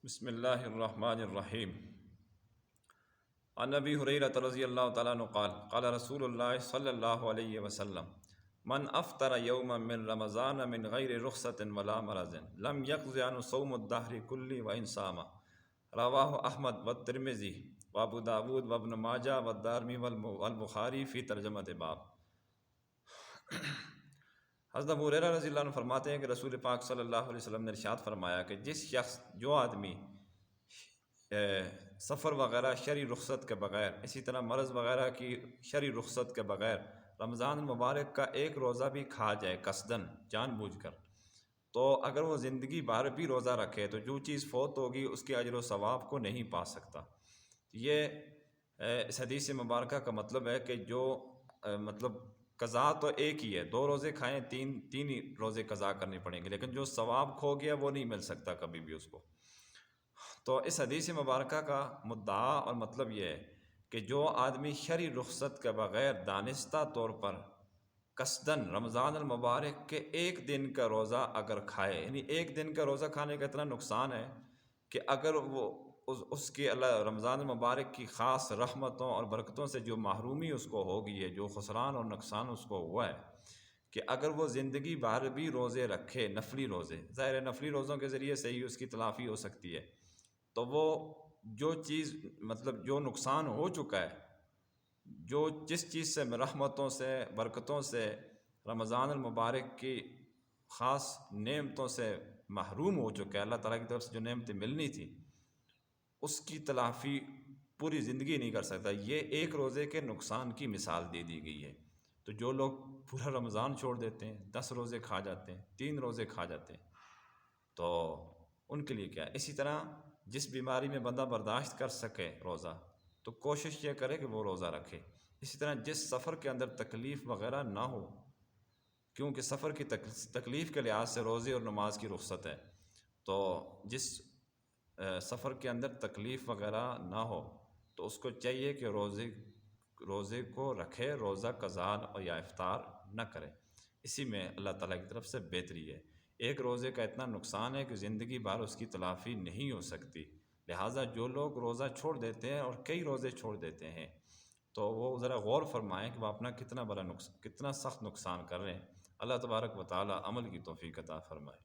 بسم اللہ الرحمن الرحیم۔ عن ابی ہریرہ رضی اللہ تعالیٰ عنہ قال قال رسول اللہ صلی اللہ علیہ وسلم من افطر یوما من رمضان من غیر رخصۃ ولا مرض لم یقض عنہ صوم الدہر کلی وان صام۔ رواہ احمد والترمذی وابو داود وابن ماجہ والدارمی والبخاری فی ترجمۃ باب۔ حضرت ابو ہریرہ رضی اللہ عنہ فرماتے ہیں کہ رسول پاک صلی اللہ علیہ وسلم نے ارشاد فرمایا کہ جو آدمی سفر وغیرہ شرعی رخصت کے بغیر، اسی طرح مرض وغیرہ کی شرعی رخصت کے بغیر رمضان المبارک کا ایک روزہ بھی کھا جائے قصداً جان بوجھ کر، تو اگر وہ زندگی بھر بھی روزہ رکھے تو جو چیز فوت ہوگی اس کے اجر و ثواب کو نہیں پا سکتا۔ یہ اس حدیث مبارکہ کا مطلب ہے کہ جو مطلب قضا تو ایک ہی ہے، 2 روزے کھائیں تین ہی روزے قضا کرنے پڑیں گے، لیکن جو ثواب کھو گیا وہ نہیں مل سکتا کبھی بھی اس کو۔ تو اس حدیث مبارکہ کا مدعا اور مطلب یہ ہے کہ جو آدمی شرعی رخصت کے بغیر دانستہ طور پر قصداً رمضان المبارک کے ایک دن کا روزہ اگر کھائے، یعنی ایک دن کا روزہ کھانے کا اتنا نقصان ہے کہ اگر وہ اس کی اللہ رمضان المبارک کی خاص رحمتوں اور برکتوں سے جو محرومی اس کو ہوگی ہے، جو خسران اور نقصان اس کو ہوا ہے کہ اگر وہ زندگی بھر بھی روزے رکھے، نفلی روزے، ظاہر ہے نفلی روزوں کے ذریعے سے ہی اس کی تلافی ہو سکتی ہے، تو وہ جو چیز مطلب جو نقصان ہو چکا ہے، جو جس چیز سے رحمتوں سے برکتوں سے رمضان المبارک کی خاص نعمتوں سے محروم ہو چکا ہے، اللہ تعالیٰ کی طرف سے جو نعمتیں ملنی تھی اس کی تلافی پوری زندگی نہیں کر سکتا۔ یہ ایک روزے کے نقصان کی مثال دے دی گئی ہے۔ تو جو لوگ پورا رمضان چھوڑ دیتے ہیں، 10 روزے کھا جاتے ہیں، 3 روزے کھا جاتے ہیں، تو ان کے لیے کیا ہے؟ اسی طرح جس بیماری میں بندہ برداشت کر سکے روزہ، تو کوشش یہ کرے کہ وہ روزہ رکھے۔ اسی طرح جس سفر کے اندر تکلیف وغیرہ نہ ہو، کیونکہ سفر کی تکلیف کے لحاظ سے روزے اور نماز کی رخصت ہے، تو جس سفر کے اندر تکلیف وغیرہ نہ ہو تو اس کو چاہیے کہ روزے کو رکھے، روزہ قضا یا افطار نہ کرے۔ اسی میں اللہ تعالیٰ کی طرف سے بہتری ہے۔ ایک روزے کا اتنا نقصان ہے کہ زندگی بھر اس کی تلافی نہیں ہو سکتی، لہٰذا جو لوگ روزہ چھوڑ دیتے ہیں اور کئی روزے چھوڑ دیتے ہیں تو وہ ذرا غور فرمائیں کہ وہ اپنا کتنا سخت نقصان کر رہے ہیں۔ اللہ تبارک و تعالیٰ عمل کی توفیق عطا فرمائے۔